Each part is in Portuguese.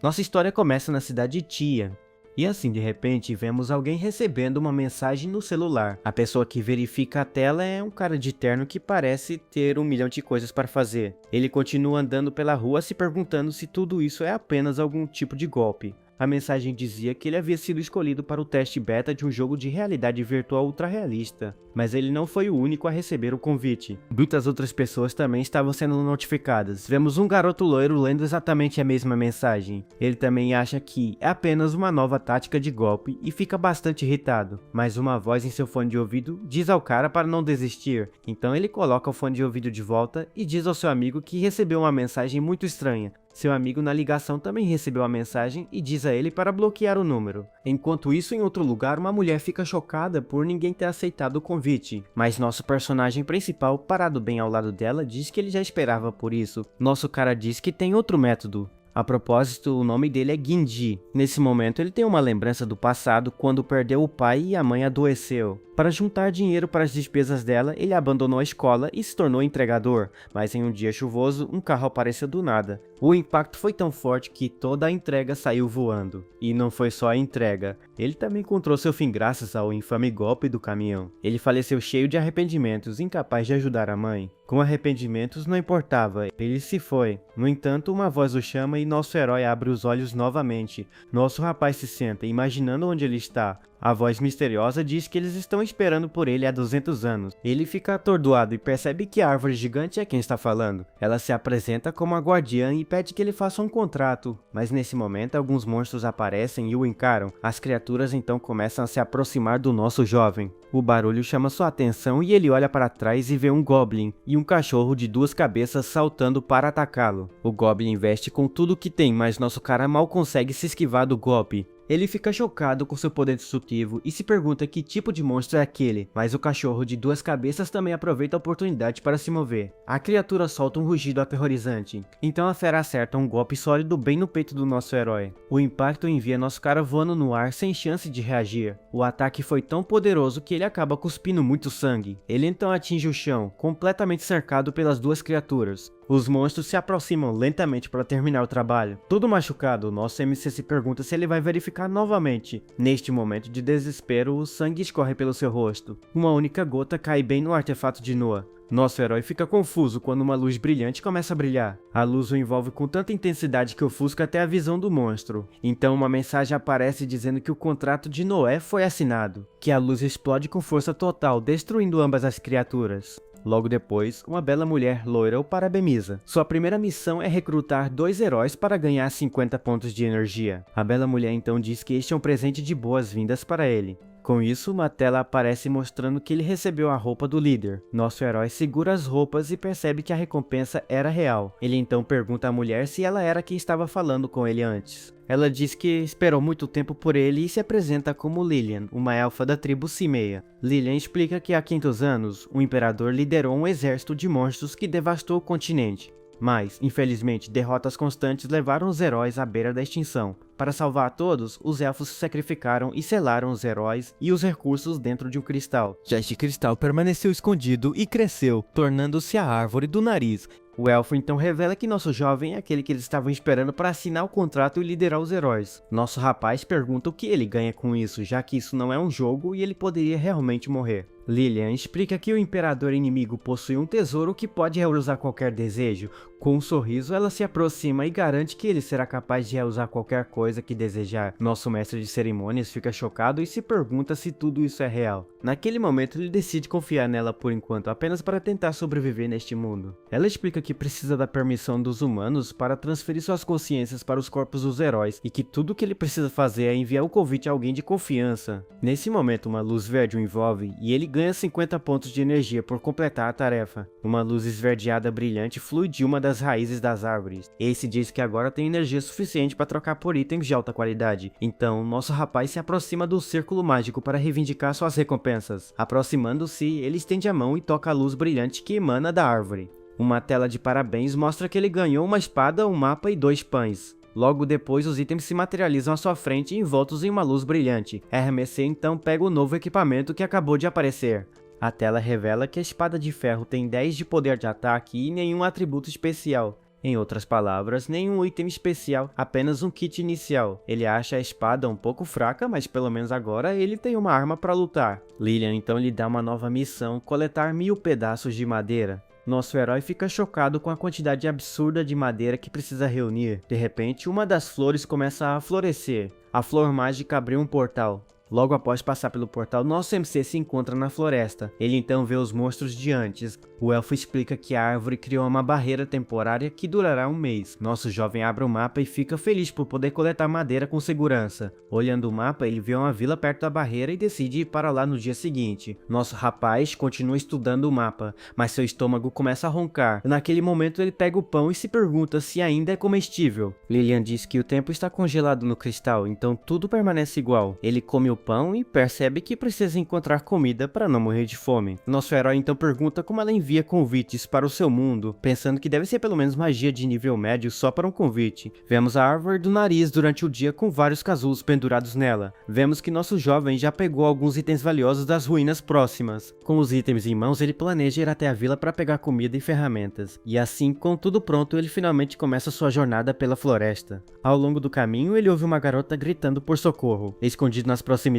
Nossa história começa na cidade de Tia. E assim, de repente, vemos alguém recebendo uma mensagem no celular. A pessoa que verifica a tela é um cara de terno que parece ter 1 milhão de coisas para fazer. Ele continua andando pela rua se perguntando se tudo isso é apenas algum tipo de golpe. A mensagem dizia que ele havia sido escolhido para o teste beta de um jogo de realidade virtual ultra realista, mas ele não foi o único a receber o convite. Muitas outras pessoas também estavam sendo notificadas. Vemos um garoto loiro lendo exatamente a mesma mensagem. Ele também acha que é apenas uma nova tática de golpe e fica bastante irritado, mas uma voz em seu fone de ouvido diz ao cara para não desistir. Então ele coloca o fone de ouvido de volta e diz ao seu amigo que recebeu uma mensagem muito estranha. Seu amigo na ligação também recebeu a mensagem e diz a ele para bloquear o número. Enquanto isso, em outro lugar, uma mulher fica chocada por ninguém ter aceitado o convite, mas nosso personagem principal, parado bem ao lado dela, diz que ele já esperava por isso. Nosso cara diz que tem outro método. A propósito, o nome dele é Ginji. Nesse momento ele tem uma lembrança do passado quando perdeu o pai e a mãe adoeceu. Para juntar dinheiro para as despesas dela, ele abandonou a escola e se tornou entregador, mas em um dia chuvoso, um carro apareceu do nada. O impacto foi tão forte que toda a entrega saiu voando. E não foi só a entrega, ele também encontrou seu fim graças ao infame golpe do caminhão. Ele faleceu cheio de arrependimentos, incapaz de ajudar a mãe. Com arrependimentos não importava, ele se foi. No entanto, uma voz o chama e nosso herói abre os olhos novamente. Nosso rapaz se senta, imaginando onde ele está. A voz misteriosa diz que eles estão esperando por ele há 200 anos. Ele fica atordoado e percebe que a árvore gigante é quem está falando. Ela se apresenta como a guardiã e pede que ele faça um contrato. Mas nesse momento, alguns monstros aparecem e o encaram. As criaturas então começam a se aproximar do nosso jovem. O barulho chama sua atenção e ele olha para trás e vê um Goblin e um cachorro de 2 cabeças saltando para atacá-lo. O Goblin investe com tudo que tem, mas nosso cara mal consegue se esquivar do golpe. Ele fica chocado com seu poder destrutivo e se pergunta que tipo de monstro é aquele, mas o cachorro de 2 cabeças também aproveita a oportunidade para se mover. A criatura solta um rugido aterrorizante, então a fera acerta um golpe sólido bem no peito do nosso herói. O impacto envia nosso cara voando no ar sem chance de reagir. O ataque foi tão poderoso que ele acaba cuspindo muito sangue. Ele então atinge o chão, completamente cercado pelas 2 criaturas. Os monstros se aproximam lentamente para terminar o trabalho. Todo machucado, nosso MC se pergunta se ele vai verificar novamente. Neste momento de desespero, o sangue escorre pelo seu rosto. Uma única gota cai bem no artefato de Noah. Nosso herói fica confuso quando uma luz brilhante começa a brilhar. A luz o envolve com tanta intensidade que ofusca até a visão do monstro. Então uma mensagem aparece dizendo que o contrato de Noé foi assinado, que a luz explode com força total, destruindo ambas as criaturas. Logo depois, uma bela mulher loira o parabeniza. Sua primeira missão é recrutar 2 heróis para ganhar 50 pontos de energia. A bela mulher então diz que este é um presente de boas-vindas para ele. Com isso, uma tela aparece mostrando que ele recebeu a roupa do líder. Nosso herói segura as roupas e percebe que a recompensa era real. Ele então pergunta à mulher se ela era quem estava falando com ele antes. Ela diz que esperou muito tempo por ele e se apresenta como Lilian, uma elfa da tribo Cimeia. Lilian explica que há 500 anos, o imperador liderou um exército de monstros que devastou o continente. Mas, infelizmente, derrotas constantes levaram os heróis à beira da extinção. Para salvar a todos, os elfos se sacrificaram e selaram os heróis e os recursos dentro de um cristal. Já este cristal permaneceu escondido e cresceu, tornando-se a árvore do nariz. O elfo então revela que nosso jovem é aquele que eles estavam esperando para assinar o contrato e liderar os heróis. Nosso rapaz pergunta o que ele ganha com isso, já que isso não é um jogo e ele poderia realmente morrer. Lilian explica que o imperador inimigo possui um tesouro que pode realizar qualquer desejo. Com um sorriso, ela se aproxima e garante que ele será capaz de realizar qualquer coisa que desejar. Nosso mestre de cerimônias fica chocado e se pergunta se tudo isso é real. Naquele momento, ele decide confiar nela por enquanto, apenas para tentar sobreviver neste mundo. Ela explica que precisa da permissão dos humanos para transferir suas consciências para os corpos dos heróis e que tudo o que ele precisa fazer é enviar um convite a alguém de confiança. Nesse momento, uma luz verde o envolve e ele ganha 50 pontos de energia por completar a tarefa. Uma luz esverdeada brilhante flui de uma das raízes das árvores. Ace diz que agora tem energia suficiente para trocar por itens de alta qualidade. Então, nosso rapaz se aproxima do círculo mágico para reivindicar suas recompensas. Aproximando-se, ele estende a mão e toca a luz brilhante que emana da árvore. Uma tela de parabéns mostra que ele ganhou uma espada, um mapa e 2 pães. Logo depois, os itens se materializam à sua frente envoltos em uma luz brilhante. RMC então pega o novo equipamento que acabou de aparecer. A tela revela que a espada de ferro tem 10 de poder de ataque e nenhum atributo especial. Em outras palavras, nenhum item especial, apenas um kit inicial. Ele acha a espada um pouco fraca, mas pelo menos agora ele tem uma arma para lutar. Lilian então lhe dá uma nova missão, coletar 1000 pedaços de madeira. Nosso herói fica chocado com a quantidade absurda de madeira que precisa reunir. De repente, uma das flores começa a florescer. A flor mágica abriu um portal. Logo após passar pelo portal, nosso MC se encontra na floresta. Ele então vê os monstros de antes. O elfo explica que a árvore criou uma barreira temporária que durará um mês. Nosso jovem abre o mapa e fica feliz por poder coletar madeira com segurança. Olhando o mapa, ele vê uma vila perto da barreira e decide ir para lá no dia seguinte. Nosso rapaz continua estudando o mapa, mas seu estômago começa a roncar. Naquele momento ele pega o pão e se pergunta se ainda é comestível. Lilian diz que o tempo está congelado no cristal, então tudo permanece igual. Ele come o pão e percebe que precisa encontrar comida para não morrer de fome. Nosso herói então pergunta como ela envia convites para o seu mundo, pensando que deve ser pelo menos magia de nível médio só para um convite. Vemos a árvore do nariz durante o dia com vários casulos pendurados nela. Vemos que nosso jovem já pegou alguns itens valiosos das ruínas próximas. Com os itens em mãos, ele planeja ir até a vila para pegar comida e ferramentas. E assim, com tudo pronto, ele finalmente começa sua jornada pela floresta. Ao longo do caminho, ele ouve uma garota gritando por socorro. Escondido nas proximidades,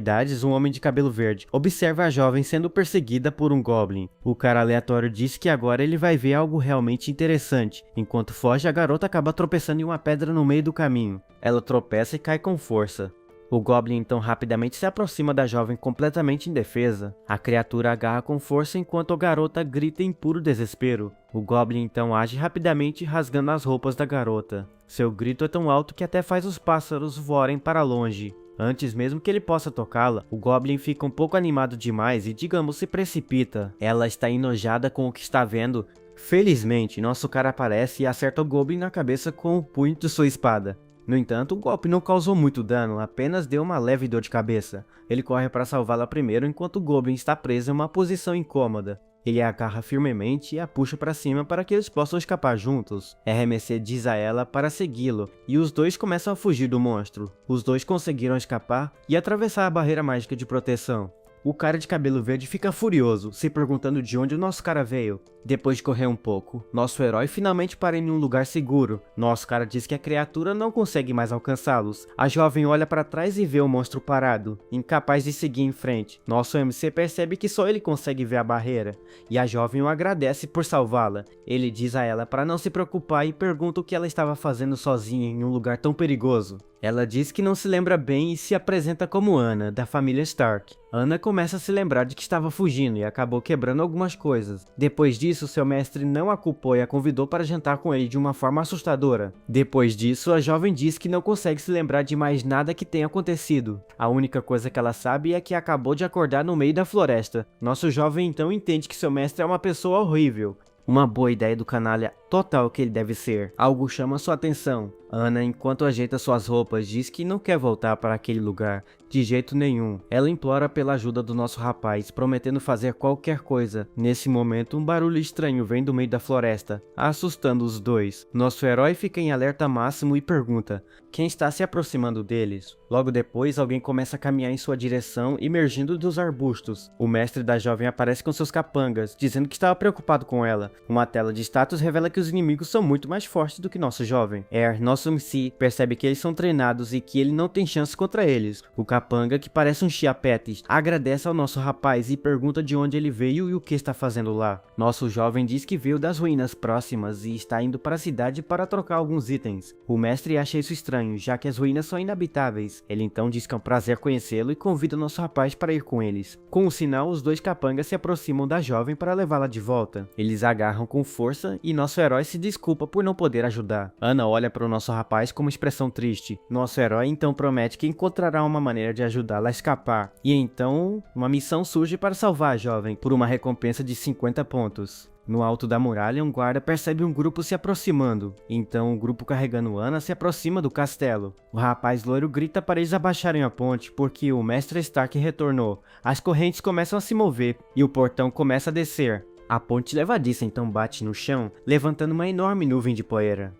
um homem de cabelo verde observa a jovem sendo perseguida por um goblin. O cara aleatório diz que agora ele vai ver algo realmente interessante. Enquanto foge, a garota acaba tropeçando em uma pedra no meio do caminho. Ela tropeça e cai com força. O Goblin então rapidamente se aproxima da jovem completamente indefesa. A criatura agarra com força enquanto a garota grita em puro desespero. O Goblin então age rapidamente rasgando as roupas da garota. Seu grito é tão alto que até faz os pássaros voarem para longe. Antes mesmo que ele possa tocá-la, o Goblin fica um pouco animado demais e, digamos, se precipita. Ela está enojada com o que está vendo. Felizmente, nosso cara aparece e acerta o Goblin na cabeça com o punho de sua espada. No entanto, o golpe não causou muito dano, apenas deu uma leve dor de cabeça. Ele corre para salvá-la primeiro enquanto o Goblin está preso em uma posição incômoda. Ele a agarra firmemente e a puxa para cima para que eles possam escapar juntos. RMC diz a ela para segui-lo, e os dois começam a fugir do monstro. Os dois conseguiram escapar e atravessar a barreira mágica de proteção. O cara de cabelo verde fica furioso, se perguntando de onde o nosso cara veio. Depois de correr um pouco, nosso herói finalmente para em um lugar seguro. Nosso cara diz que a criatura não consegue mais alcançá-los. A jovem olha para trás e vê o monstro parado, incapaz de seguir em frente. Nosso MC percebe que só ele consegue ver a barreira, e a jovem o agradece por salvá-la. Ele diz a ela para não se preocupar e pergunta o que ela estava fazendo sozinha em um lugar tão perigoso. Ela diz que não se lembra bem e se apresenta como Anna, da família Stark. Anna começa a se lembrar de que estava fugindo e acabou quebrando algumas coisas. Depois disso, seu mestre não a culpou e a convidou para jantar com ele de uma forma assustadora. Depois disso, a jovem diz que não consegue se lembrar de mais nada que tenha acontecido. A única coisa que ela sabe é que acabou de acordar no meio da floresta. Nosso jovem então entende que seu mestre é uma pessoa horrível. Uma boa ideia do canalha total que ele deve ser. Algo chama sua atenção. Anna, enquanto ajeita suas roupas, diz que não quer voltar para aquele lugar, de jeito nenhum. Ela implora pela ajuda do nosso rapaz, prometendo fazer qualquer coisa. Nesse momento, um barulho estranho vem do meio da floresta, assustando os dois. Nosso herói fica em alerta máximo e pergunta: quem está se aproximando deles? Logo depois, alguém começa a caminhar em sua direção, emergindo dos arbustos. O mestre da jovem aparece com seus capangas, dizendo que estava preocupado com ela. Uma tela de status revela que os inimigos são muito mais fortes do que nosso jovem. Nosso MC, percebe que eles são treinados e que ele não tem chance contra eles. O capanga, que parece um chiapetes, agradece ao nosso rapaz e pergunta de onde ele veio e o que está fazendo lá. Nosso jovem diz que veio das ruínas próximas e está indo para a cidade para trocar alguns itens. O mestre acha isso estranho, já que as ruínas são inabitáveis. Ele então diz que é um prazer conhecê-lo e convida o nosso rapaz para ir com eles. Com um sinal, os dois capangas se aproximam da jovem para levá-la de volta. Eles agarram com força e nosso herói se desculpa por não poder ajudar. Anna olha para o nosso rapaz com uma expressão triste. Nosso herói então promete que encontrará uma maneira de ajudá-la a escapar. E então, uma missão surge para salvar a jovem, por uma recompensa de 50 pontos. No alto da muralha, um guarda percebe um grupo se aproximando. Então, o grupo carregando Anna se aproxima do castelo. O rapaz loiro grita para eles abaixarem a ponte, porque o mestre Stark retornou. As correntes começam a se mover, e o portão começa a descer. A ponte levadiça então bate no chão, levantando uma enorme nuvem de poeira.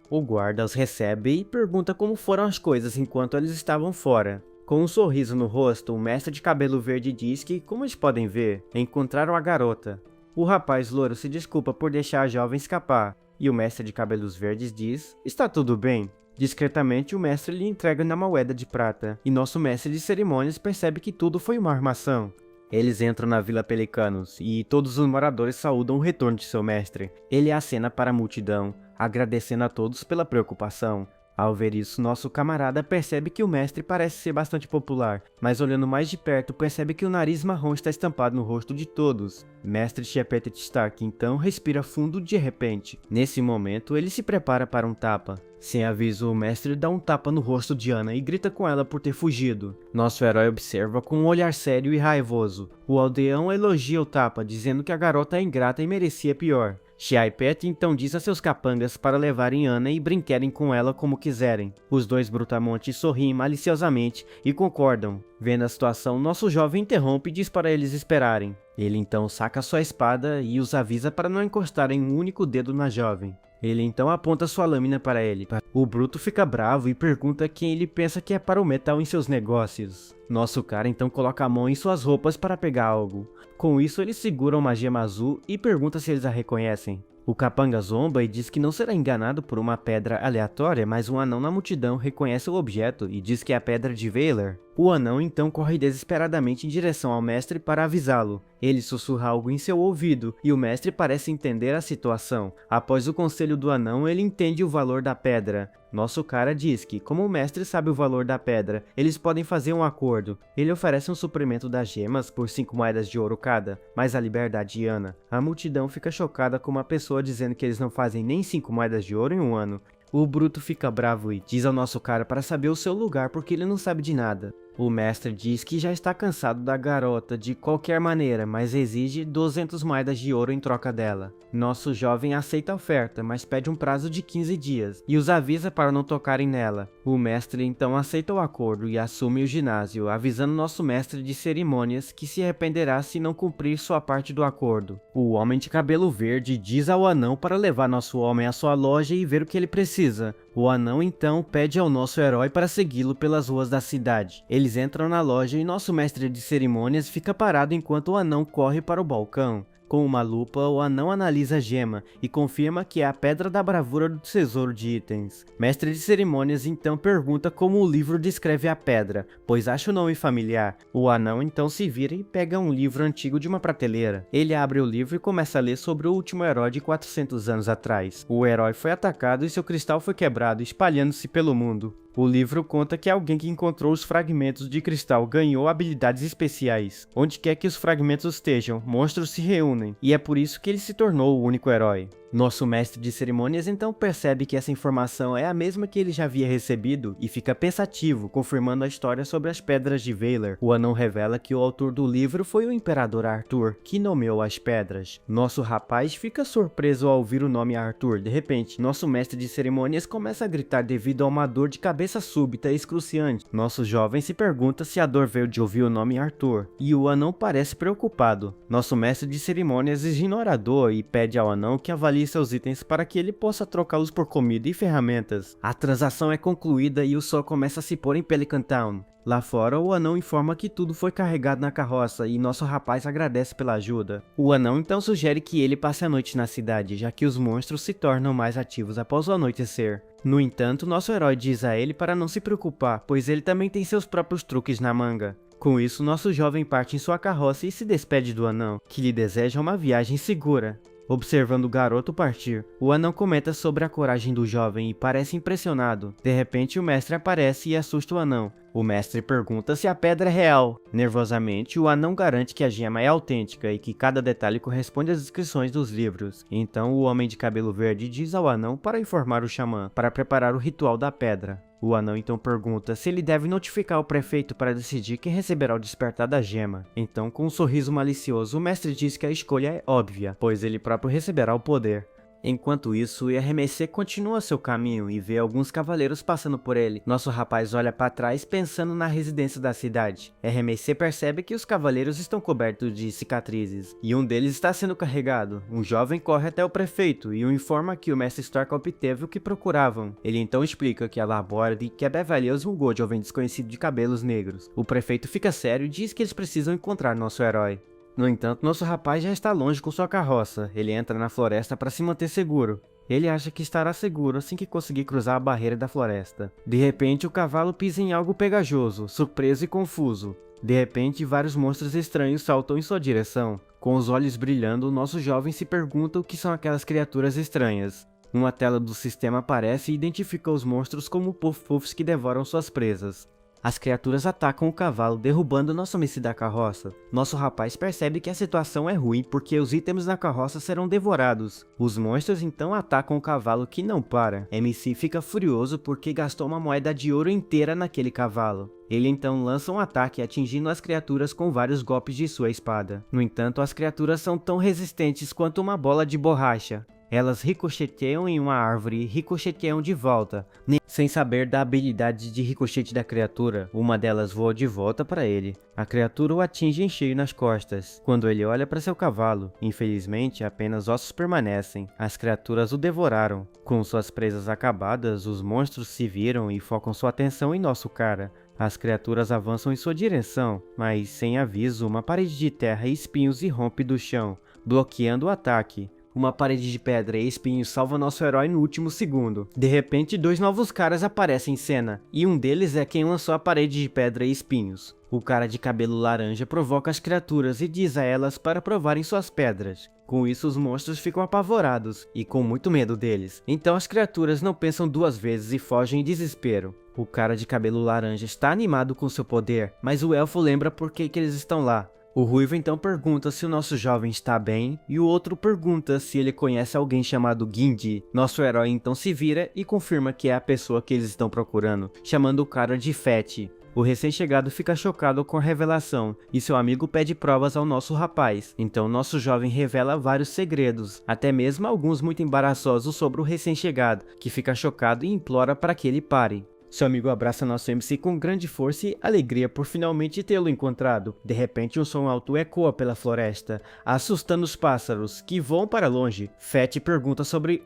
O guarda os recebe e pergunta como foram as coisas enquanto eles estavam fora. Com um sorriso no rosto, o mestre de cabelo verde diz que, como eles podem ver, encontraram a garota. O rapaz louro se desculpa por deixar a jovem escapar. E o mestre de cabelos verdes diz: está tudo bem. Discretamente, o mestre lhe entrega uma moeda de prata, e nosso mestre de cerimônias percebe que tudo foi uma armação. Eles entram na Vila Pelicanos, e todos os moradores saúdam o retorno de seu mestre. Ele acena para a multidão, agradecendo a todos pela preocupação. Ao ver isso, nosso camarada percebe que o mestre parece ser bastante popular, mas olhando mais de perto percebe que o nariz marrom está estampado no rosto de todos. Mestre Shepetet Stark então respira fundo de repente. Nesse momento, ele se prepara para um tapa. Sem aviso, o mestre dá um tapa no rosto de Anna e grita com ela por ter fugido. Nosso herói observa com um olhar sério e raivoso. O aldeão elogia o tapa, dizendo que a garota é ingrata e merecia pior. Shepetet então diz a seus capangas para levarem Anna e brinquarem com ela como quiserem. Os dois brutamontes sorriem maliciosamente e concordam. Vendo a situação, nosso jovem interrompe e diz para eles esperarem. Ele então saca sua espada e os avisa para não encostarem um único dedo na jovem. Ele então aponta sua lâmina para ele. O bruto fica bravo e pergunta quem ele pensa que é para o metal em seus negócios. Nosso cara então coloca a mão em suas roupas para pegar algo. Com isso, ele segura uma gema azul e pergunta se eles a reconhecem. O capanga zomba e diz que não será enganado por uma pedra aleatória, mas um anão na multidão reconhece o objeto e diz que é a pedra de Valar. O anão então corre desesperadamente em direção ao mestre para avisá-lo. Ele sussurra algo em seu ouvido e o mestre parece entender a situação. Após o conselho do anão, ele entende o valor da pedra. Nosso cara diz que, como o mestre sabe o valor da pedra, eles podem fazer um acordo. Ele oferece um suprimento das gemas por 5 moedas de ouro cada, mas a liberdade de Anna. A multidão fica chocada com uma pessoa dizendo que eles não fazem nem 5 moedas de ouro em um ano. O bruto fica bravo e diz ao nosso cara para saber o seu lugar porque ele não sabe de nada. O mestre diz que já está cansado da garota de qualquer maneira, mas exige 200 moedas de ouro em troca dela. Nosso jovem aceita a oferta, mas pede um prazo de 15 dias, e os avisa para não tocarem nela. O mestre então aceita o acordo e assume o ginásio, avisando nosso mestre de cerimônias que se arrependerá se não cumprir sua parte do acordo. O homem de cabelo verde diz ao anão para levar nosso homem à sua loja e ver o que ele precisa. O anão então pede ao nosso herói para segui-lo pelas ruas da cidade. Eles entram na loja e nosso mestre de cerimônias fica parado enquanto o anão corre para o balcão. Com uma lupa, o anão analisa a gema e confirma que é a pedra da bravura do tesouro de itens. Mestre de cerimônias então pergunta como o livro descreve a pedra, pois acha o nome familiar. O anão então se vira e pega um livro antigo de uma prateleira. Ele abre o livro e começa a ler sobre o último herói de 400 anos atrás. O herói foi atacado e seu cristal foi quebrado, espalhando-se pelo mundo. O livro conta que alguém que encontrou os fragmentos de cristal ganhou habilidades especiais. Onde quer que os fragmentos estejam, monstros se reúnem, e é por isso que ele se tornou o único herói. Nosso mestre de cerimônias então percebe que essa informação é a mesma que ele já havia recebido e fica pensativo, confirmando a história sobre as pedras de Valar. O anão revela que o autor do livro foi o imperador Arthur, que nomeou as pedras. Nosso rapaz fica surpreso ao ouvir o nome Arthur. De repente, nosso mestre de cerimônias começa a gritar devido a uma dor de cabeça súbita e excruciante. Nosso jovem se pergunta se a dor veio de ouvir o nome Arthur, e o anão parece preocupado. Nosso mestre de cerimônias ignora a dor e pede ao anão que avalie seus itens para que ele possa trocá-los por comida e ferramentas. A transação é concluída e o sol começa a se pôr em Pelican Town. Lá fora, o anão informa que tudo foi carregado na carroça e nosso rapaz agradece pela ajuda. O anão então sugere que ele passe a noite na cidade, já que os monstros se tornam mais ativos após o anoitecer. No entanto, nosso herói diz a ele para não se preocupar, pois ele também tem seus próprios truques na manga. Com isso, nosso jovem parte em sua carroça e se despede do anão, que lhe deseja uma viagem segura. Observando o garoto partir, o anão comenta sobre a coragem do jovem e parece impressionado. De repente, o mestre aparece e assusta o anão. O mestre pergunta se a pedra é real. Nervosamente, o anão garante que a gema é autêntica e que cada detalhe corresponde às descrições dos livros. Então, o homem de cabelo verde diz ao anão para informar o xamã, para preparar o ritual da pedra. O anão então pergunta se ele deve notificar o prefeito para decidir quem receberá o despertar da gema. Então, com um sorriso malicioso, o mestre diz que a escolha é óbvia, pois ele próprio receberá o poder. Enquanto isso, IRMC continua seu caminho e vê alguns cavaleiros passando por ele. Nosso rapaz olha para trás pensando na residência da cidade. RMC percebe que os cavaleiros estão cobertos de cicatrizes, e um deles está sendo carregado. Um jovem corre até o prefeito e o informa que o mestre Stark obteve o que procuravam. Ele então explica que a Laborde quer Beverly um jovem desconhecido de cabelos negros. O prefeito fica sério e diz que eles precisam encontrar nosso herói. No entanto, nosso rapaz já está longe com sua carroça. Ele entra na floresta para se manter seguro. Ele acha que estará seguro assim que conseguir cruzar a barreira da floresta. De repente, o cavalo pisa em algo pegajoso, surpreso e confuso. De repente, vários monstros estranhos saltam em sua direção. Com os olhos brilhando, o nosso jovem se pergunta o que são aquelas criaturas estranhas. Uma tela do sistema aparece e identifica os monstros como puff-puffs que devoram suas presas. As criaturas atacam o cavalo, derrubando nosso MC da carroça. Nosso rapaz percebe que a situação é ruim porque os itens na carroça serão devorados. Os monstros então atacam o cavalo que não para. MC fica furioso porque gastou uma moeda de ouro inteira naquele cavalo. Ele então lança um ataque atingindo as criaturas com vários golpes de sua espada. No entanto, as criaturas são tão resistentes quanto uma bola de borracha. Elas ricocheteiam em uma árvore e ricocheteiam de volta. Sem saber da habilidade de ricochete da criatura, uma delas voa de volta para ele. A criatura o atinge em cheio nas costas. Quando ele olha para seu cavalo, infelizmente apenas ossos permanecem. As criaturas o devoraram. Com suas presas acabadas, os monstros se viram e focam sua atenção em nosso cara. As criaturas avançam em sua direção, mas sem aviso, uma parede de terra e espinhos irrompe do chão, bloqueando o ataque. Uma parede de pedra e espinhos salva nosso herói no último segundo. De repente, dois novos caras aparecem em cena, e um deles é quem lançou a parede de pedra e espinhos. O cara de cabelo laranja provoca as criaturas e diz a elas para provarem suas pedras. Com isso, os monstros ficam apavorados e com muito medo deles. Então as criaturas não pensam duas vezes e fogem em desespero. O cara de cabelo laranja está animado com seu poder, mas o elfo lembra por que eles estão lá. O ruivo então pergunta se o nosso jovem está bem, e o outro pergunta se ele conhece alguém chamado Gindi. Nosso herói então se vira e confirma que é a pessoa que eles estão procurando, chamando o cara de Fett. O recém-chegado fica chocado com a revelação, e seu amigo pede provas ao nosso rapaz. Então nosso jovem revela vários segredos, até mesmo alguns muito embaraçosos sobre o recém-chegado, que fica chocado e implora para que ele pare. Seu amigo abraça nosso MC com grande força e alegria por finalmente tê-lo encontrado. De repente, um som alto ecoa pela floresta, assustando os pássaros, que voam para longe. Fett pergunta sobre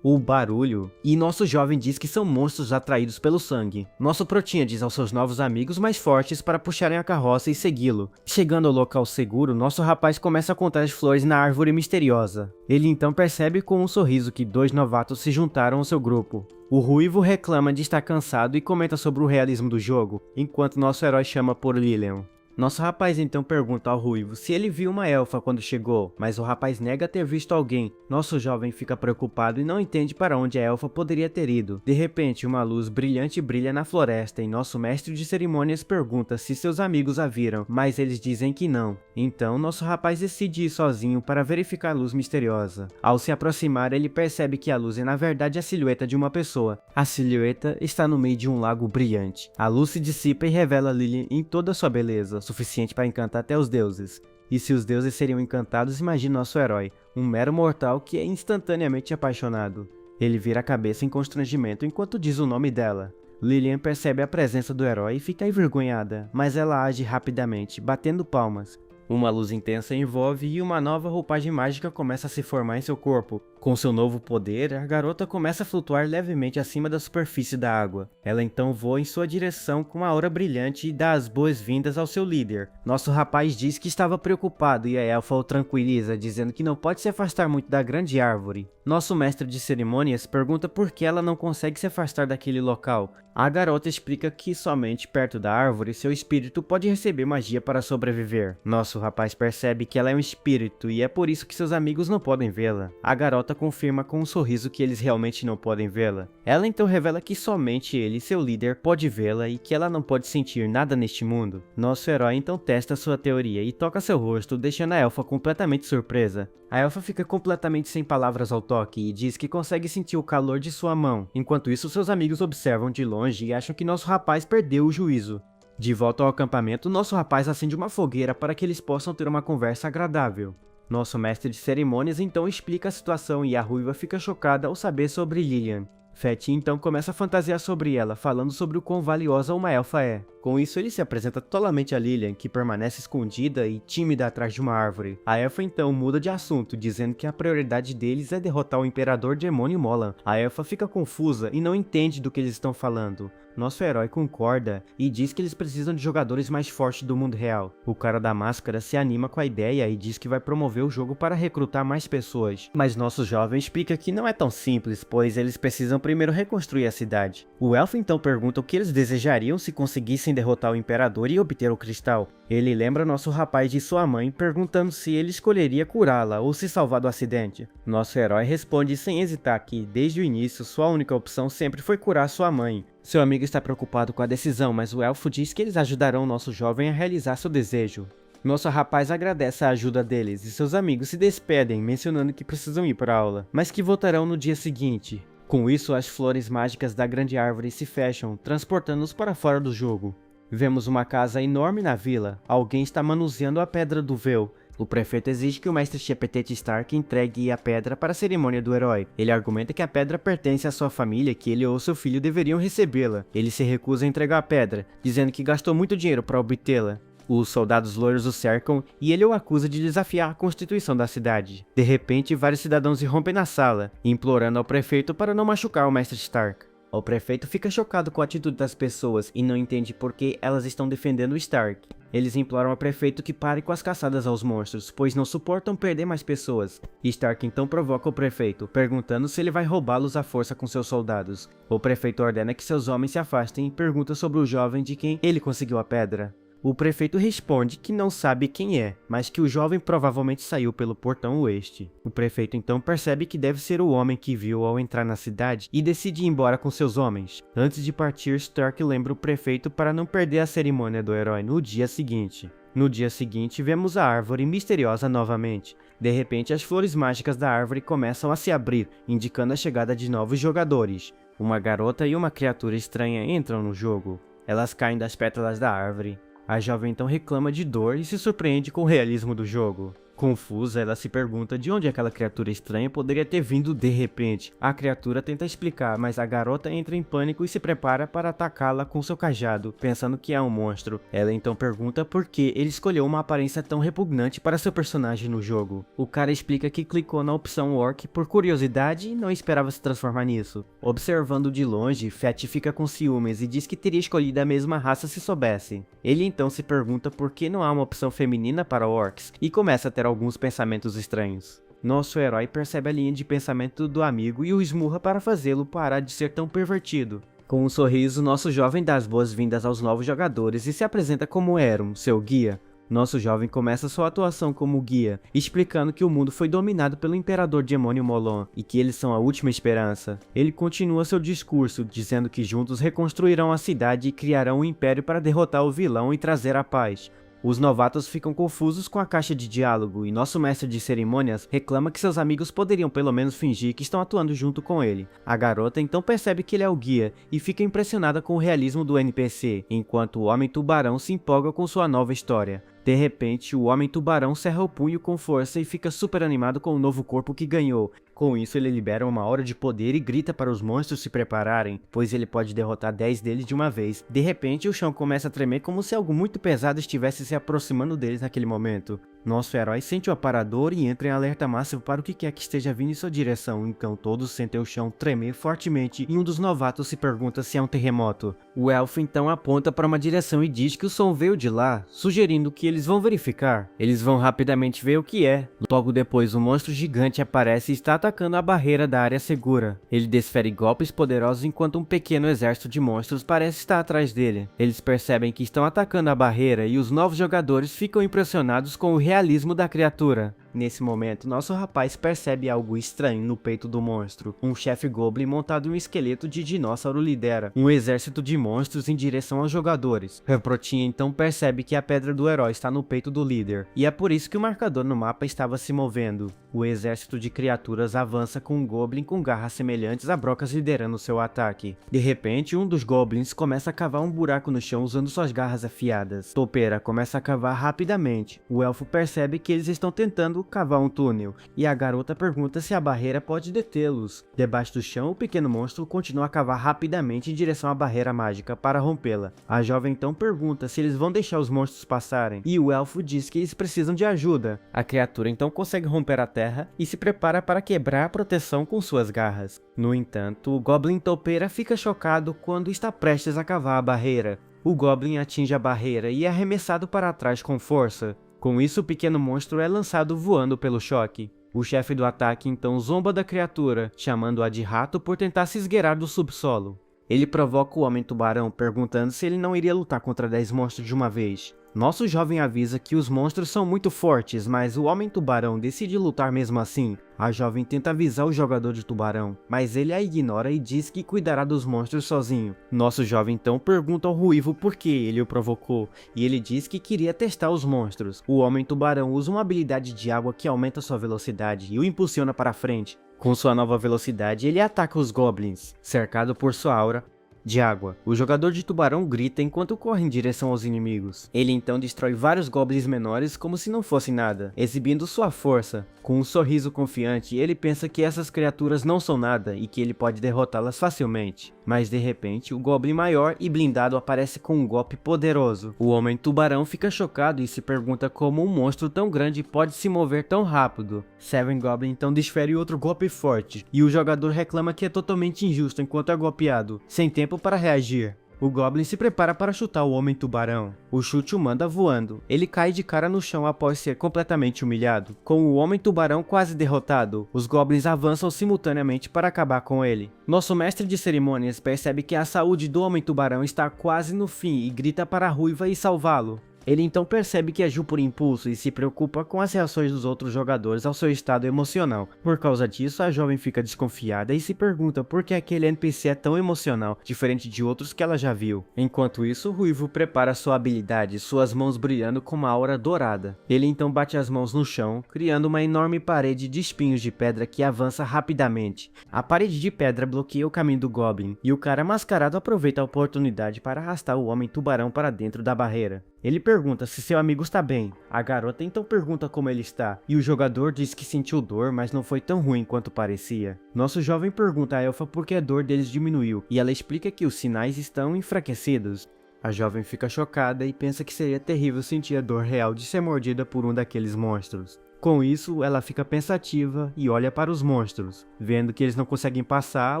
o barulho, e nosso jovem diz que são monstros atraídos pelo sangue. Nosso protinha diz aos seus novos amigos mais fortes para puxarem a carroça e segui-lo. Chegando ao local seguro, nosso rapaz começa a contar as flores na árvore misteriosa. Ele então percebe com um sorriso que dois novatos se juntaram ao seu grupo. O ruivo reclama de estar cansado e comenta sobre o realismo do jogo, enquanto nosso herói chama por Lilian. Nosso rapaz então pergunta ao ruivo se ele viu uma elfa quando chegou, mas o rapaz nega ter visto alguém. Nosso jovem fica preocupado e não entende para onde a elfa poderia ter ido. De repente, uma luz brilhante brilha na floresta e nosso mestre de cerimônias pergunta se seus amigos a viram, mas eles dizem que não. Então, nosso rapaz decide ir sozinho para verificar a luz misteriosa. Ao se aproximar, ele percebe que a luz é na verdade a silhueta de uma pessoa. A silhueta está no meio de um lago brilhante. A luz se dissipa e revela Lilian em toda a sua beleza, suficiente para encantar até os deuses. E se os deuses seriam encantados, imagine nosso herói, um mero mortal que é instantaneamente apaixonado. Ele vira a cabeça em constrangimento enquanto diz o nome dela. Lilian percebe a presença do herói e fica envergonhada, mas ela age rapidamente, batendo palmas. Uma luz intensa envolve e uma nova roupagem mágica começa a se formar em seu corpo. Com seu novo poder, a garota começa a flutuar levemente acima da superfície da água. Ela então voa em sua direção com uma aura brilhante e dá as boas-vindas ao seu líder. Nosso rapaz diz que estava preocupado e a elfa o tranquiliza, dizendo que não pode se afastar muito da grande árvore. Nosso mestre de cerimônias pergunta por que ela não consegue se afastar daquele local. A garota explica que somente perto da árvore seu espírito pode receber magia para sobreviver. Nosso rapaz percebe que ela é um espírito e é por isso que seus amigos não podem vê-la. A garota confirma com um sorriso que eles realmente não podem vê-la. Ela então revela que somente ele, seu líder, pode vê-la e que ela não pode sentir nada neste mundo. Nosso herói então testa sua teoria e toca seu rosto, deixando a elfa completamente surpresa. A elfa fica completamente sem palavras ao toque e diz que consegue sentir o calor de sua mão. Enquanto isso, seus amigos observam de longe e acham que nosso rapaz perdeu o juízo. De volta ao acampamento, nosso rapaz acende uma fogueira para que eles possam ter uma conversa agradável. Nosso mestre de cerimônias então explica a situação e a ruiva fica chocada ao saber sobre Lilian. Fett então começa a fantasiar sobre ela, falando sobre o quão valiosa uma elfa é. Com isso, ele se apresenta tolamente a Lilian, que permanece escondida e tímida atrás de uma árvore. A elfa então muda de assunto, dizendo que a prioridade deles é derrotar o imperador demônio Molan. A elfa fica confusa e não entende do que eles estão falando. Nosso herói concorda e diz que eles precisam de jogadores mais fortes do mundo real. O cara da máscara se anima com a ideia e diz que vai promover o jogo para recrutar mais pessoas. Mas nosso jovem explica que não é tão simples, pois eles precisam primeiro reconstruir a cidade. O elfo então pergunta o que eles desejariam se conseguissem derrotar o imperador e obter o cristal. Ele lembra nosso rapaz de sua mãe, perguntando se ele escolheria curá-la ou se salvar do acidente. Nosso herói responde sem hesitar que, desde o início, sua única opção sempre foi curar sua mãe. Seu amigo está preocupado com a decisão, mas o elfo diz que eles ajudarão nosso jovem a realizar seu desejo. Nosso rapaz agradece a ajuda deles e seus amigos se despedem, mencionando que precisam ir para a aula, mas que voltarão no dia seguinte. Com isso, as flores mágicas da grande árvore se fecham, transportando-os para fora do jogo. Vemos uma casa enorme na vila. Alguém está manuseando a Pedra do Véu. O prefeito exige que o mestre Chepetete Stark entregue a pedra para a cerimônia do herói. Ele argumenta que a pedra pertence à sua família e que ele ou seu filho deveriam recebê-la. Ele se recusa a entregar a pedra, dizendo que gastou muito dinheiro para obtê-la. Os soldados loiros o cercam e ele o acusa de desafiar a constituição da cidade. De repente, vários cidadãos irrompem na sala, implorando ao prefeito para não machucar o mestre Stark. O prefeito fica chocado com a atitude das pessoas e não entende por que elas estão defendendo o Stark. Eles imploram ao prefeito que pare com as caçadas aos monstros, pois não suportam perder mais pessoas. Stark então provoca o prefeito, perguntando se ele vai roubá-los à força com seus soldados. O prefeito ordena que seus homens se afastem e pergunta sobre o jovem de quem ele conseguiu a pedra. O prefeito responde que não sabe quem é, mas que o jovem provavelmente saiu pelo portão oeste. O prefeito então percebe que deve ser o homem que viu ao entrar na cidade e decide ir embora com seus homens. Antes de partir, Stark lembra o prefeito para não perder a cerimônia do herói no dia seguinte. No dia seguinte, vemos a árvore misteriosa novamente. De repente, as flores mágicas da árvore começam a se abrir, indicando a chegada de novos jogadores. Uma garota e uma criatura estranha entram no jogo. Elas caem das pétalas da árvore. A jovem então reclama de dor e se surpreende com o realismo do jogo. Confusa, ela se pergunta de onde aquela criatura estranha poderia ter vindo de repente. A criatura tenta explicar, mas a garota entra em pânico e se prepara para atacá-la com seu cajado, pensando que é um monstro. Ela então pergunta por que ele escolheu uma aparência tão repugnante para seu personagem no jogo. O cara explica que clicou na opção Orc por curiosidade e não esperava se transformar nisso. Observando de longe, Fett fica com ciúmes e diz que teria escolhido a mesma raça se soubesse. Ele então se pergunta por que não há uma opção feminina para Orcs e começa a ter alguns pensamentos estranhos. Nosso herói percebe a linha de pensamento do amigo e o esmurra para fazê-lo parar de ser tão pervertido. Com um sorriso, nosso jovem dá as boas-vindas aos novos jogadores e se apresenta como Erum, seu guia. Nosso jovem começa sua atuação como guia, explicando que o mundo foi dominado pelo Imperador Demônio Molon e que eles são a última esperança. Ele continua seu discurso, dizendo que juntos reconstruirão a cidade e criarão um império para derrotar o vilão e trazer a paz. Os novatos ficam confusos com a caixa de diálogo e nosso mestre de cerimônias reclama que seus amigos poderiam pelo menos fingir que estão atuando junto com ele. A garota então percebe que ele é o guia e fica impressionada com o realismo do NPC, enquanto o Homem-Tubarão se empolga com sua nova história. De repente, o Homem-Tubarão cerra o punho com força e fica super animado com o novo corpo que ganhou. Com isso, ele libera uma aura de poder e grita para os monstros se prepararem, pois ele pode derrotar 10 deles de uma vez. De repente, o chão começa a tremer como se algo muito pesado estivesse se aproximando deles naquele momento. Nosso herói sente o aparador e entra em alerta máximo para o que quer que esteja vindo em sua direção, então todos sentem o chão tremer fortemente e um dos novatos se pergunta se é um terremoto. O elfo então aponta para uma direção e diz que o som veio de lá, sugerindo que eles vão verificar. Eles vão rapidamente ver o que é. Logo depois, um monstro gigante aparece e está atacando a barreira da área segura. Ele desfere golpes poderosos enquanto um pequeno exército de monstros parece estar atrás dele. Eles percebem que estão atacando a barreira e os novos jogadores ficam impressionados com o realismo da criatura. Nesse momento, nosso rapaz percebe algo estranho no peito do monstro. Um chefe goblin montado em um esqueleto de dinossauro lidera um exército de monstros em direção aos jogadores. Reprotinha então percebe que a pedra do herói está no peito do líder, e é por isso que o marcador no mapa estava se movendo. O exército de criaturas avança com um goblin com garras semelhantes a brocas liderando seu ataque. De repente, um dos goblins começa a cavar um buraco no chão usando suas garras afiadas. Topeira começa a cavar rapidamente. O elfo percebe que eles estão tentando cavar um túnel, e a garota pergunta se a barreira pode detê-los. Debaixo do chão, o pequeno monstro continua a cavar rapidamente em direção à barreira mágica para rompê-la. A jovem então pergunta se eles vão deixar os monstros passarem, e o elfo diz que eles precisam de ajuda. A criatura então consegue romper a terra e se prepara para quebrar a proteção com suas garras. No entanto, o Goblin topeira fica chocado quando está prestes a cavar a barreira. O Goblin atinge a barreira e é arremessado para trás com força. Com isso, o pequeno monstro é lançado voando pelo choque. O chefe do ataque então zomba da criatura, chamando-a de rato por tentar se esgueirar do subsolo. Ele provoca o Homem-Tubarão, perguntando se ele não iria lutar contra 10 monstros de uma vez. Nosso jovem avisa que os monstros são muito fortes, mas o Homem-Tubarão decide lutar mesmo assim. A jovem tenta avisar o jogador de tubarão, mas ele a ignora e diz que cuidará dos monstros sozinho. Nosso jovem então pergunta ao Ruivo por que ele o provocou, e ele diz que queria testar os monstros. O Homem-Tubarão usa uma habilidade de água que aumenta sua velocidade e o impulsiona para frente. Com sua nova velocidade, ele ataca os Goblins, cercado por sua aura de água. O jogador de tubarão grita enquanto corre em direção aos inimigos. Ele então destrói vários goblins menores como se não fosse nada, exibindo sua força. Com um sorriso confiante, ele pensa que essas criaturas não são nada e que ele pode derrotá-las facilmente. Mas de repente, o goblin maior e blindado aparece com um golpe poderoso. O homem tubarão fica chocado e se pergunta como um monstro tão grande pode se mover tão rápido. Seven Goblin então desfere outro golpe forte, e o jogador reclama que é totalmente injusto enquanto é golpeado, sem tempo para reagir. O Goblin se prepara para chutar o Homem-Tubarão. O chute o manda voando. Ele cai de cara no chão após ser completamente humilhado. Com o Homem-Tubarão quase derrotado, os Goblins avançam simultaneamente para acabar com ele. Nosso mestre de cerimônias percebe que a saúde do Homem-Tubarão está quase no fim e grita para a Ruiva ir salvá-lo. Ele então percebe que agiu por impulso e se preocupa com as reações dos outros jogadores ao seu estado emocional. Por causa disso, a jovem fica desconfiada e se pergunta por que aquele NPC é tão emocional, diferente de outros que ela já viu. Enquanto isso, o Ruivo prepara sua habilidade, suas mãos brilhando com uma aura dourada. Ele então bate as mãos no chão, criando uma enorme parede de espinhos de pedra que avança rapidamente. A parede de pedra bloqueia o caminho do Goblin, e o cara mascarado aproveita a oportunidade para arrastar o Homem-Tubarão para dentro da barreira. Ele pergunta se seu amigo está bem. A garota então pergunta como ele está, e o jogador diz que sentiu dor, mas não foi tão ruim quanto parecia. Nosso jovem pergunta a Elfa por que a dor deles diminuiu, e ela explica que os sinais estão enfraquecidos. A jovem fica chocada e pensa que seria terrível sentir a dor real de ser mordida por um daqueles monstros. Com isso, ela fica pensativa e olha para os monstros. Vendo que eles não conseguem passar,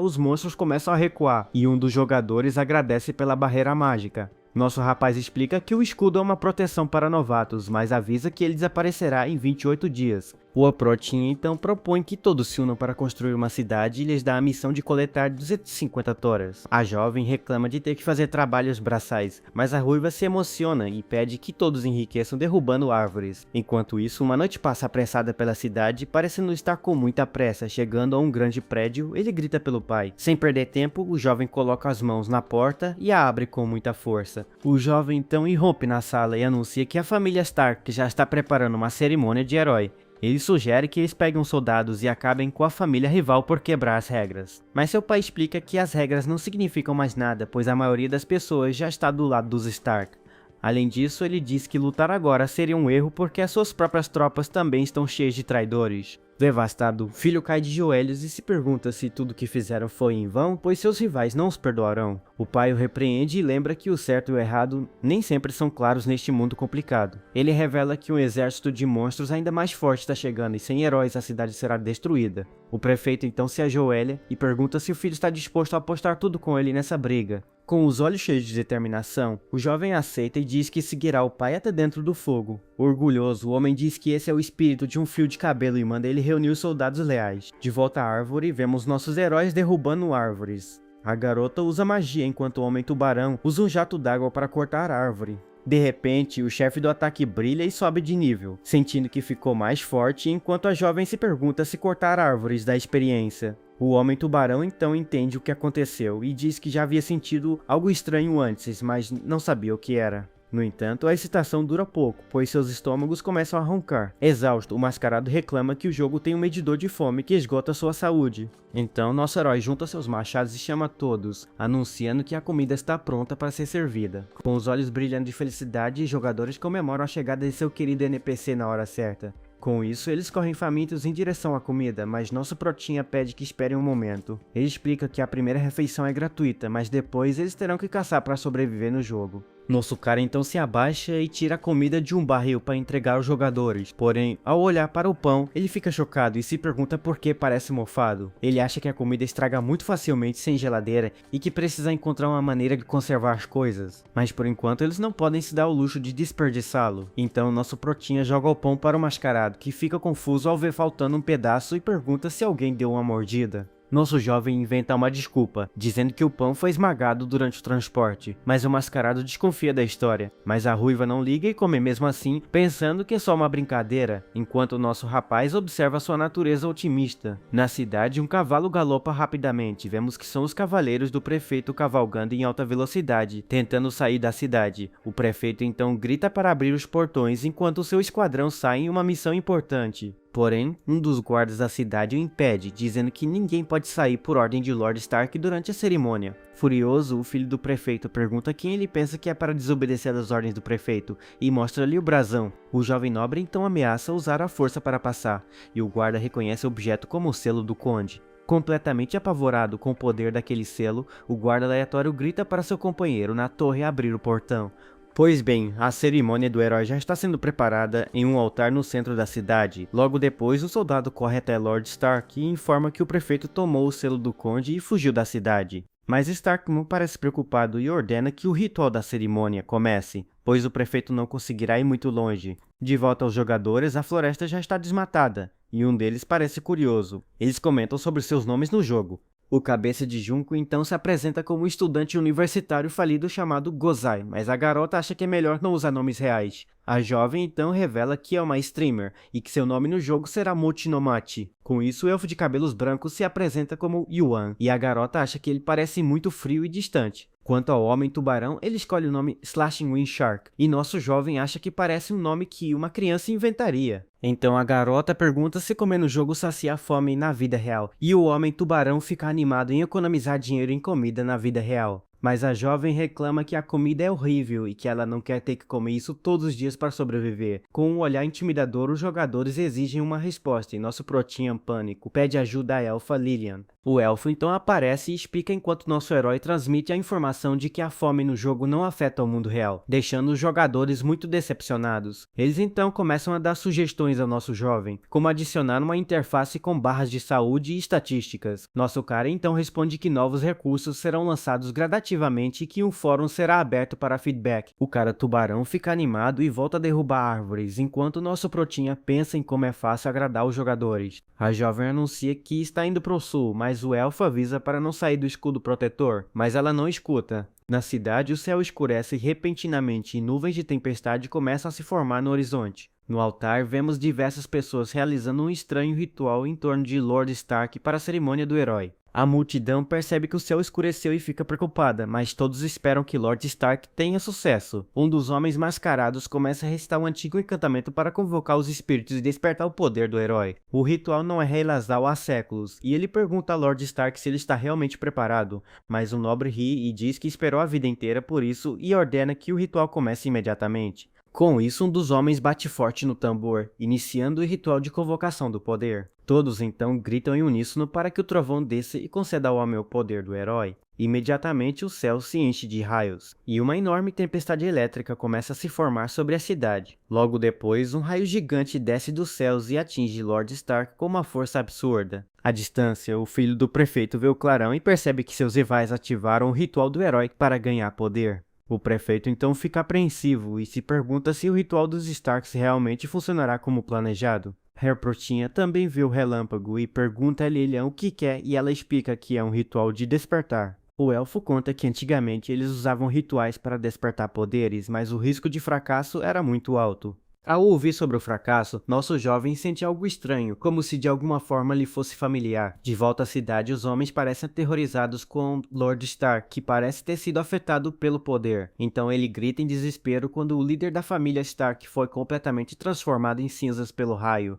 os monstros começam a recuar, e um dos jogadores agradece pela barreira mágica. Nosso rapaz explica que o escudo é uma proteção para novatos, mas avisa que ele desaparecerá em 28 dias. O Aprotinha então propõe que todos se unam para construir uma cidade e lhes dá a missão de coletar 250 toras. A jovem reclama de ter que fazer trabalhos braçais, mas a Ruiva se emociona e pede que todos enriqueçam derrubando árvores. Enquanto isso, uma noite passa apressada pela cidade, parecendo estar com muita pressa. Chegando a um grande prédio, ele grita pelo pai. Sem perder tempo, o jovem coloca as mãos na porta e a abre com muita força. O jovem então irrompe na sala e anuncia que a família Stark já está preparando uma cerimônia de herói. Ele sugere que eles peguem soldados e acabem com a família rival por quebrar as regras. Mas seu pai explica que as regras não significam mais nada, pois a maioria das pessoas já está do lado dos Stark. Além disso, ele diz que lutar agora seria um erro porque as suas próprias tropas também estão cheias de traidores. Devastado, o filho cai de joelhos e se pergunta se tudo que fizeram foi em vão, pois seus rivais não os perdoarão. O pai o repreende e lembra que o certo e o errado nem sempre são claros neste mundo complicado. Ele revela que um exército de monstros ainda mais forte está chegando e sem heróis a cidade será destruída. O prefeito então se ajoelha e pergunta se o filho está disposto a apostar tudo com ele nessa briga. Com os olhos cheios de determinação, o jovem aceita e diz que seguirá o pai até dentro do fogo. Orgulhoso, o homem diz que esse é o espírito de um fio de cabelo e manda ele reunir os soldados leais. De volta à árvore, vemos nossos heróis derrubando árvores. A garota usa magia enquanto o Homem-Tubarão usa um jato d'água para cortar a árvore. De repente, o chefe do ataque brilha e sobe de nível, sentindo que ficou mais forte enquanto a jovem se pergunta se cortar árvores dá experiência. O Homem-Tubarão então entende o que aconteceu e diz que já havia sentido algo estranho antes, mas não sabia o que era. No entanto, a excitação dura pouco, pois seus estômagos começam a roncar. Exausto, o mascarado reclama que o jogo tem um medidor de fome que esgota sua saúde. Então, nosso herói junta seus machados e chama todos, anunciando que a comida está pronta para ser servida. Com os olhos brilhando de felicidade, os jogadores comemoram a chegada de seu querido NPC na hora certa. Com isso, eles correm famintos em direção à comida, mas nosso protinha pede que esperem um momento. Ele explica que a primeira refeição é gratuita, mas depois eles terão que caçar para sobreviver no jogo. Nosso cara então se abaixa e tira a comida de um barril para entregar aos jogadores. Porém, ao olhar para o pão, ele fica chocado e se pergunta por que parece mofado. Ele acha que a comida estraga muito facilmente sem geladeira e que precisa encontrar uma maneira de conservar as coisas. Mas por enquanto eles não podem se dar o luxo de desperdiçá-lo. Então nosso protinha joga o pão para o mascarado, que fica confuso ao ver faltando um pedaço e pergunta se alguém deu uma mordida. Nosso jovem inventa uma desculpa, dizendo que o pão foi esmagado durante o transporte, mas o mascarado desconfia da história. Mas a ruiva não liga e come mesmo assim, pensando que é só uma brincadeira, enquanto o nosso rapaz observa sua natureza otimista. Na cidade, um cavalo galopa rapidamente, vemos que são os cavaleiros do prefeito cavalgando em alta velocidade, tentando sair da cidade. O prefeito então grita para abrir os portões enquanto seu esquadrão sai em uma missão importante. Porém, um dos guardas da cidade o impede, dizendo que ninguém pode sair por ordem de Lord Stark durante a cerimônia. Furioso, o filho do prefeito pergunta quem ele pensa que é para desobedecer às ordens do prefeito, e mostra-lhe o brasão. O jovem nobre então ameaça usar a força para passar, e o guarda reconhece o objeto como o selo do conde. Completamente apavorado com o poder daquele selo, o guarda aleatório grita para seu companheiro na torre abrir o portão. Pois bem, a cerimônia do herói já está sendo preparada em um altar no centro da cidade. Logo depois, o soldado corre até Lord Stark e informa que o prefeito tomou o selo do conde e fugiu da cidade. Mas Stark não parece preocupado e ordena que o ritual da cerimônia comece, pois o prefeito não conseguirá ir muito longe. De volta aos jogadores, a floresta já está desmatada, e um deles parece curioso. Eles comentam sobre seus nomes no jogo. O cabeça de Junco então se apresenta como um estudante universitário falido chamado Gozai, mas a garota acha que é melhor não usar nomes reais. A jovem então revela que é uma streamer e que seu nome no jogo será Mochinomachi. Com isso, o elfo de cabelos brancos se apresenta como Yuan, e a garota acha que ele parece muito frio e distante. Quanto ao homem tubarão, ele escolhe o nome Slashing Wind Shark, e nosso jovem acha que parece um nome que uma criança inventaria. Então a garota pergunta se comer no jogo sacia a fome na vida real, e o homem tubarão fica animado em economizar dinheiro em comida na vida real. Mas a jovem reclama que a comida é horrível e que ela não quer ter que comer isso todos os dias para sobreviver. Com um olhar intimidador, os jogadores exigem uma resposta e nosso protinha em pânico pede ajuda à elfa Lilian. O elfo então aparece e explica enquanto nosso herói transmite a informação de que a fome no jogo não afeta o mundo real, deixando os jogadores muito decepcionados. Eles então começam a dar sugestões ao nosso jovem, como adicionar uma interface com barras de saúde e estatísticas. Nosso cara então responde que novos recursos serão lançados gradativamente e que um fórum será aberto para feedback. O cara tubarão fica animado e volta a derrubar árvores, enquanto nosso protinha pensa em como é fácil agradar os jogadores. A jovem anuncia que está indo pro sul, mas o elfo avisa para não sair do escudo protetor, mas ela não escuta. Na cidade, o céu escurece repentinamente e nuvens de tempestade começam a se formar no horizonte. No altar, vemos diversas pessoas realizando um estranho ritual em torno de Lord Stark para a cerimônia do herói. A multidão percebe que o céu escureceu e fica preocupada, mas todos esperam que Lord Stark tenha sucesso. Um dos homens mascarados começa a recitar um antigo encantamento para convocar os espíritos e despertar o poder do herói. O ritual não é realizado há séculos, e ele pergunta a Lord Stark se ele está realmente preparado, mas o nobre ri e diz que esperou a vida inteira por isso e ordena que o ritual comece imediatamente. Com isso, um dos homens bate forte no tambor, iniciando o ritual de convocação do poder. Todos então gritam em uníssono para que o trovão desça e conceda ao homem o poder do herói. Imediatamente o céu se enche de raios, e uma enorme tempestade elétrica começa a se formar sobre a cidade. Logo depois, um raio gigante desce dos céus e atinge Lord Stark com uma força absurda. À distância, o filho do prefeito vê o clarão e percebe que seus rivais ativaram o ritual do herói para ganhar poder. O prefeito então fica apreensivo e se pergunta se o ritual dos Starks realmente funcionará como planejado. Herprotinha também vê o relâmpago e pergunta a Lilian o que quer e ela explica que é um ritual de despertar. O elfo conta que antigamente eles usavam rituais para despertar poderes, mas o risco de fracasso era muito alto. Ao ouvir sobre o fracasso, nosso jovem sente algo estranho, como se de alguma forma lhe fosse familiar. De volta à cidade, os homens parecem aterrorizados com Lord Stark, que parece ter sido afetado pelo poder. Então ele grita em desespero quando o líder da família Stark foi completamente transformado em cinzas pelo raio.